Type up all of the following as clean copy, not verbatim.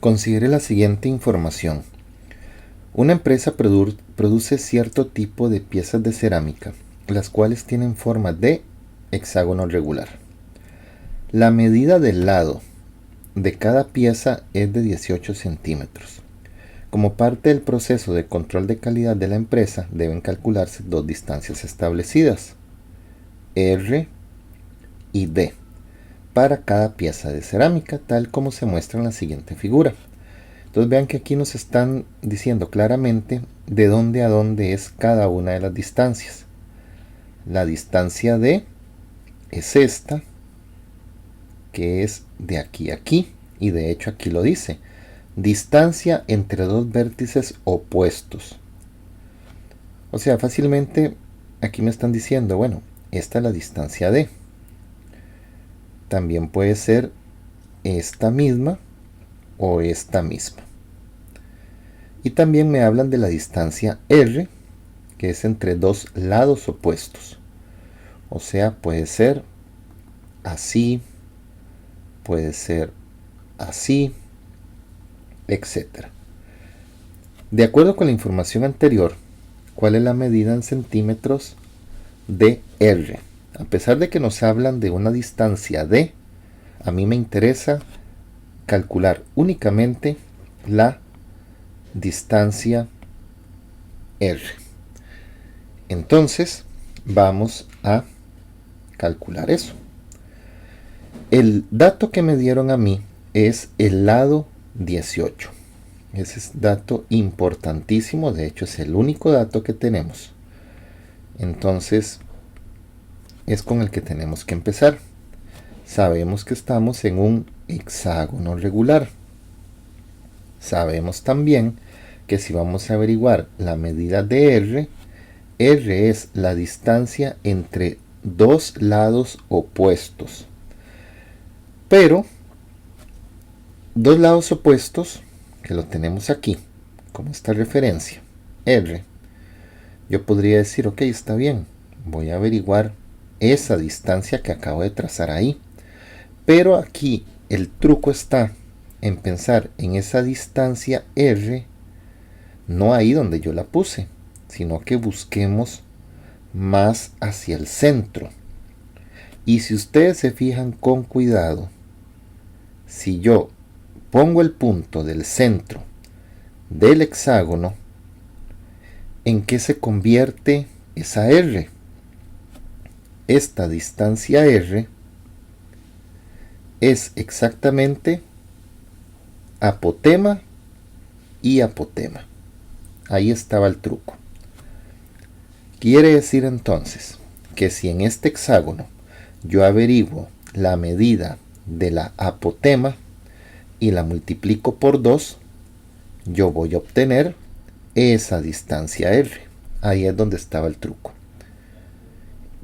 Considere la siguiente información. Una empresa produce cierto tipo de piezas de cerámica, las cuales tienen forma de hexágono regular. La medida del lado de cada pieza es de 18 centímetros. Como parte del proceso de control de calidad de la empresa, deben calcularse dos distancias establecidas, R y D, para cada pieza de cerámica, tal como se muestra en la siguiente figura. Entonces vean que aquí nos están diciendo claramente de dónde a dónde es cada una de las distancias. La distancia D es esta, que es de aquí a aquí, y de hecho aquí lo dice, distancia entre dos vértices opuestos. O sea, fácilmente aquí me están diciendo, bueno, esta es la distancia D. También puede ser esta misma o esta misma. Y también me hablan de la distancia R, que es entre dos lados opuestos. O sea, puede ser así, puede ser así, etc. De acuerdo con la información anterior, ¿cuál es la medida en centímetros de R? A pesar de que nos hablan de una distancia D, a mí me interesa calcular únicamente la distancia R. Entonces, vamos a calcular eso. El dato que me dieron a mí es el lado 18. Ese es dato importantísimo, de hecho es el único dato que tenemos. Entonces, es con el que tenemos que empezar. Sabemos que estamos en un hexágono regular. Sabemos también que si vamos a averiguar la medida de R, R es la distancia entre dos lados opuestos. Pero, dos lados opuestos, que lo tenemos aquí, como esta referencia, R, yo podría decir, ok, está bien, voy a averiguar esa distancia que acabo de trazar ahí. Pero aquí el truco está en pensar en esa distancia R, no ahí donde yo la puse, sino que busquemos más hacia el centro. Y si ustedes se fijan con cuidado, si yo pongo el punto del centro del hexágono, ¿en qué se convierte esa R? Esta distancia R es exactamente apotema y apotema. Ahí estaba el truco. Quiere decir entonces que si en este hexágono yo averiguo la medida de la apotema y la multiplico por 2, yo voy a obtener esa distancia R. Ahí es donde estaba el truco.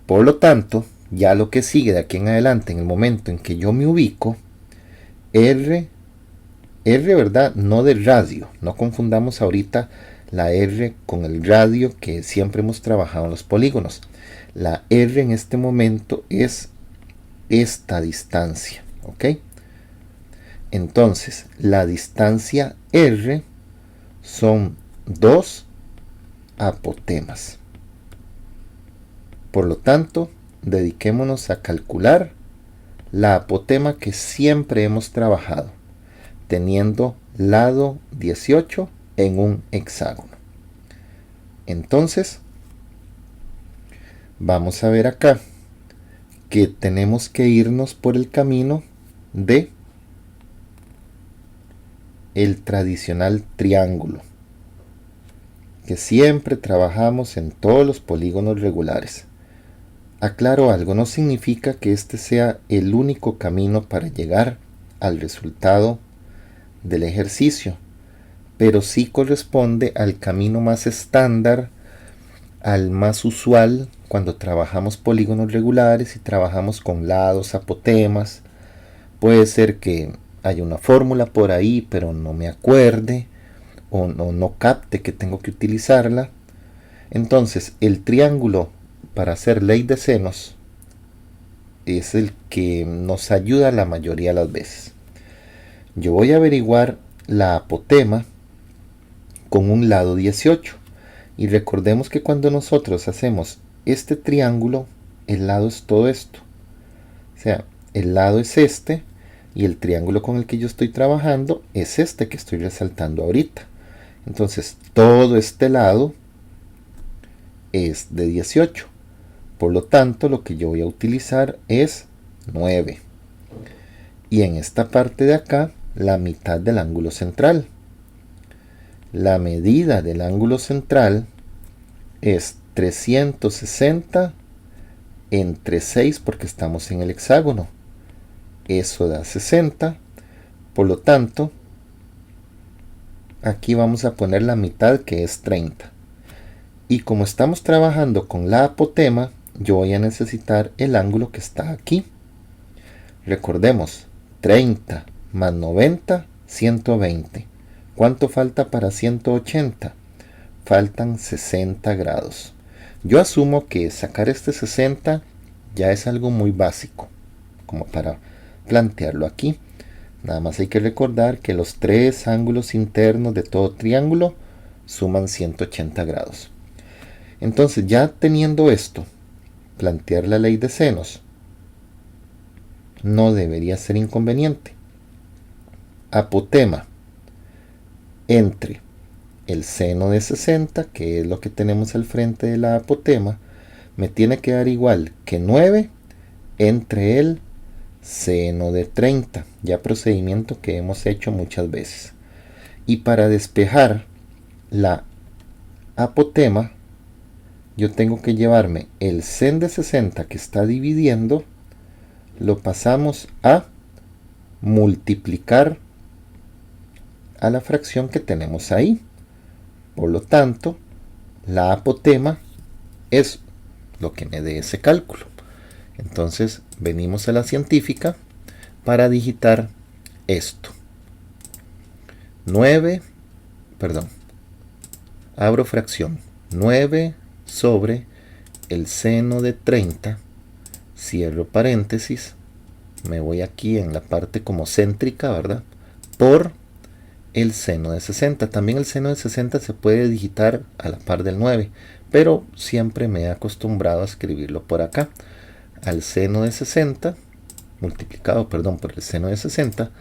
Por lo tanto, ya lo que sigue de aquí en adelante, en el momento en que yo me ubico, R, ¿verdad? No de radio, no confundamos ahorita la R con el radio que siempre hemos trabajado en los polígonos. La R en este momento es esta distancia, ¿ok? Entonces, la distancia R son 2 apotemas. Por lo tanto, dediquémonos a calcular la apotema que siempre hemos trabajado, teniendo lado 18 en un hexágono. Entonces, vamos a ver acá que tenemos que irnos por el camino de el tradicional triángulo, que siempre trabajamos en todos los polígonos regulares. Aclaro algo, no significa que este sea el único camino para llegar al resultado del ejercicio, pero sí corresponde al camino más estándar, al más usual cuando trabajamos polígonos regulares y trabajamos con lados, apotemas. Puede ser que haya una fórmula por ahí, pero no me acuerde o no capte que tengo que utilizarla. Entonces, el triángulo para hacer ley de senos es el que nos ayuda la mayoría de las veces. Yo voy a averiguar la apotema con un lado 18. Y recordemos que cuando nosotros hacemos este triángulo, el lado es todo esto. O sea, el lado es este y el triángulo con el que yo estoy trabajando es este que estoy resaltando ahorita. Entonces, todo este lado es de 18. Por lo tanto, lo que yo voy a utilizar es 9. Y en esta parte de acá, la mitad del ángulo central. La medida del ángulo central es 360 entre 6 porque estamos en el hexágono. Eso da 60. Por lo tanto, aquí vamos a poner la mitad que es 30. Y como estamos trabajando con la apotema, yo voy a necesitar el ángulo que está aquí. Recordemos, 30 más 90, 120. ¿Cuánto falta para 180? Faltan 60 grados. Yo asumo que sacar este 60 ya es algo muy básico, como para plantearlo aquí. Nada más hay que recordar que los tres ángulos internos de todo triángulo suman 180 grados. Entonces, ya teniendo esto, plantear la ley de senos no debería ser inconveniente. Apotema entre el seno de 60, que es lo que tenemos al frente de la apotema, me tiene que dar igual que 9 entre el seno de 30, ya procedimiento que hemos hecho muchas veces. Y para despejar la apotema, yo tengo que llevarme el sen de 60 que está dividiendo, lo pasamos a multiplicar a la fracción que tenemos ahí. Por lo tanto, la apotema es lo que me dé ese cálculo. Entonces, venimos a la científica para digitar esto. 9, perdón, abro fracción, 9 sobre el seno de 30, cierro paréntesis, me voy aquí en la parte como céntrica, ¿verdad? Por el seno de 60. También el seno de 60 se puede digitar a la par del 9, pero siempre me he acostumbrado a escribirlo por acá. Al seno de 60, multiplicado, perdón, por el seno de 60,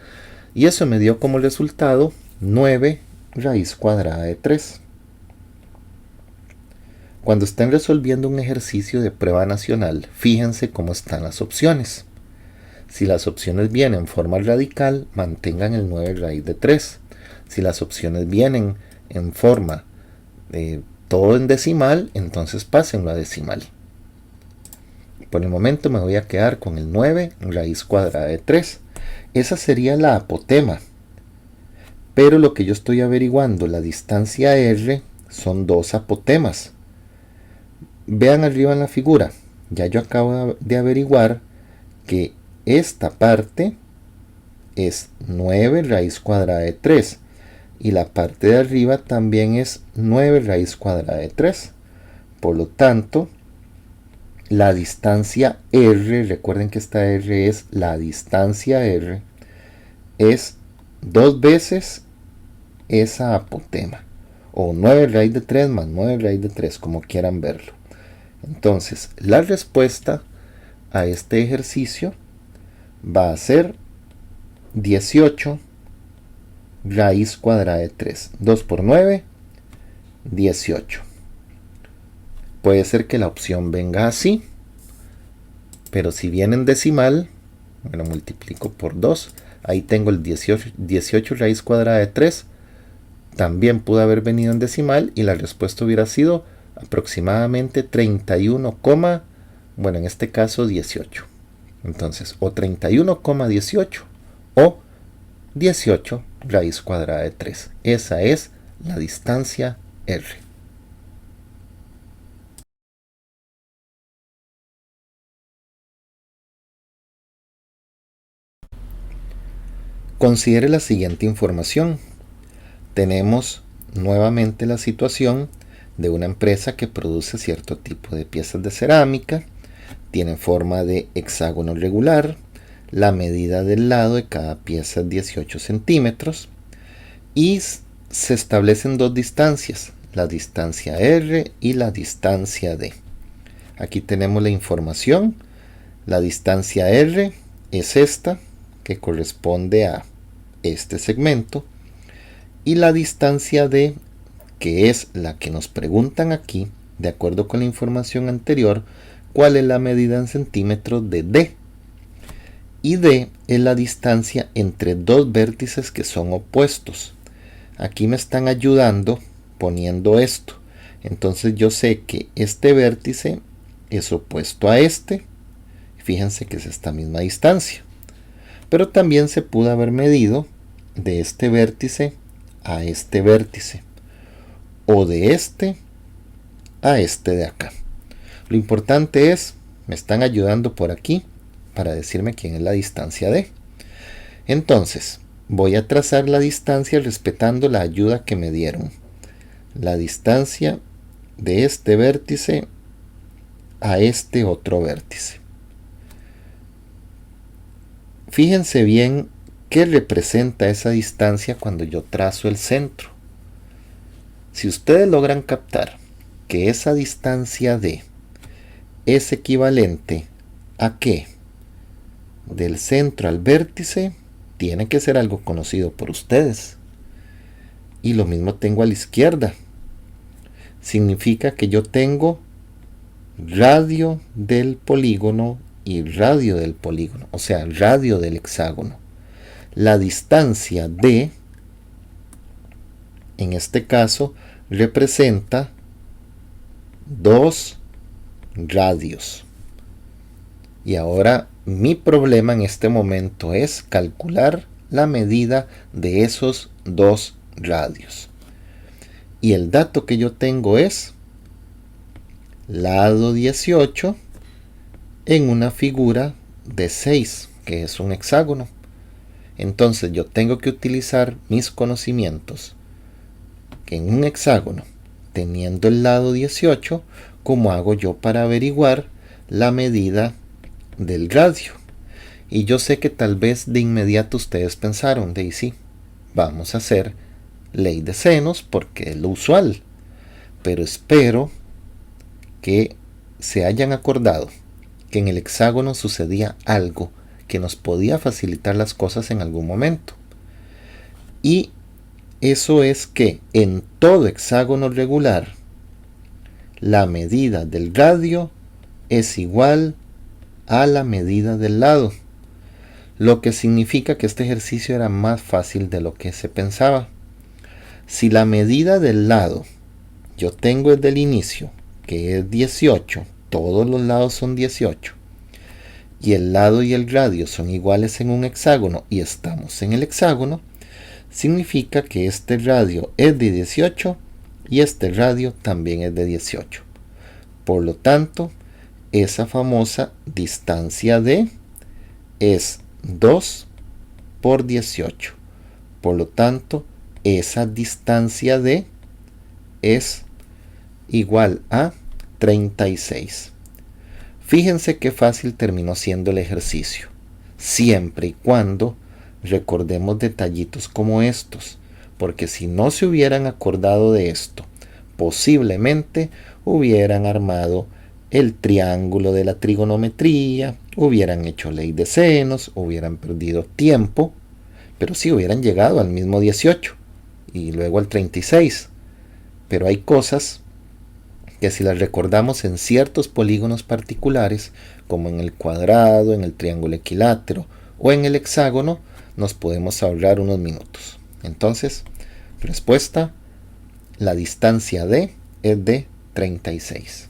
y eso me dio como resultado 9 raíz cuadrada de 3. Cuando estén resolviendo un ejercicio de prueba nacional, fíjense cómo están las opciones. Si las opciones vienen en forma radical, mantengan el 9 raíz de 3. Si las opciones vienen en forma todo en decimal, entonces pásenlo a decimal. Por el momento me voy a quedar con el 9 raíz cuadrada de 3. Esa sería la apotema. Pero lo que yo estoy averiguando, la distancia R, son dos apotemas. Vean arriba en la figura. Ya yo acabo de averiguar que esta parte es 9 raíz cuadrada de 3. Y la parte de arriba también es 9 raíz cuadrada de 3. Por lo tanto, la distancia R, recuerden que esta R es la distancia R, es 2 veces esa apotema. O 9 raíz de 3 más 9 raíz de 3, como quieran verlo. Entonces, la respuesta a este ejercicio va a ser 18 raíz cuadrada de 3. 2 por 9, 18. Puede ser que la opción venga así, pero si viene en decimal, bueno, multiplico por 2. Ahí tengo el 18 raíz cuadrada de 3. También pudo haber venido en decimal y la respuesta hubiera sido aproximadamente 31, bueno, en este caso 18. Entonces, o 31,18 o 18 raíz cuadrada de 3. Esa es la distancia R. Considere la siguiente información. Tenemos nuevamente la situación de una empresa que produce cierto tipo de piezas de cerámica, tiene forma de hexágono regular, la medida del lado de cada pieza es 18 centímetros, y se establecen dos distancias, la distancia R y la distancia D. Aquí tenemos la información. La distancia R es esta, que corresponde a este segmento, y la distancia D, que es la que nos preguntan aquí, de acuerdo con la información anterior, cuál es la medida en centímetros de D. Y D es la distancia entre dos vértices que son opuestos. Aquí me están ayudando poniendo esto. Entonces yo sé que este vértice es opuesto a este. Fíjense que es esta misma distancia. Pero también se pudo haber medido de este vértice a este vértice. O de este a este de acá. Lo importante es, me están ayudando por aquí para decirme quién es la distancia D. Entonces, voy a trazar la distancia respetando la ayuda que me dieron. La distancia de este vértice a este otro vértice. Fíjense bien qué representa esa distancia cuando yo trazo el centro. Si ustedes logran captar que esa distancia D es equivalente a qué, del centro al vértice, tiene que ser algo conocido por ustedes. Y lo mismo tengo a la izquierda. Significa que yo tengo radio del polígono y radio del polígono, o sea, radio del hexágono. La distancia D, en este caso, representa 2 radios. Y ahora mi problema en este momento es calcular la medida de esos 2 radios. Y el dato que yo tengo es lado 18 en una figura de 6, que es un hexágono. Entonces yo tengo que utilizar mis conocimientos que en un hexágono, teniendo el lado 18, ¿cómo hago yo para averiguar la medida del radio? Y yo sé que tal vez de inmediato ustedes pensaron, de sí, vamos a hacer ley de senos porque es lo usual. Pero espero que se hayan acordado que en el hexágono sucedía algo que nos podía facilitar las cosas en algún momento. Y eso es que en todo hexágono regular, la medida del radio es igual a la medida del lado, lo que significa que este ejercicio era más fácil de lo que se pensaba. Si la medida del lado yo tengo desde el inicio, que es 18, todos los lados son 18, y el lado y el radio son iguales en un hexágono y estamos en el hexágono, significa que este radio es de 18 y este radio también es de 18. Por lo tanto, esa famosa distancia D es 2 por 18. Por lo tanto, esa distancia D es igual a 36. Fíjense qué fácil terminó siendo el ejercicio, siempre y cuando recordemos detallitos como estos, porque si no se hubieran acordado de esto, posiblemente hubieran armado el triángulo de la trigonometría, hubieran hecho ley de senos, hubieran perdido tiempo, pero sí hubieran llegado al mismo 18 y luego al 36. Pero hay cosas que si las recordamos en ciertos polígonos particulares, como en el cuadrado, en el triángulo equilátero o en el hexágono, nos podemos ahorrar unos minutos. Entonces, respuesta, la distancia D es de 36.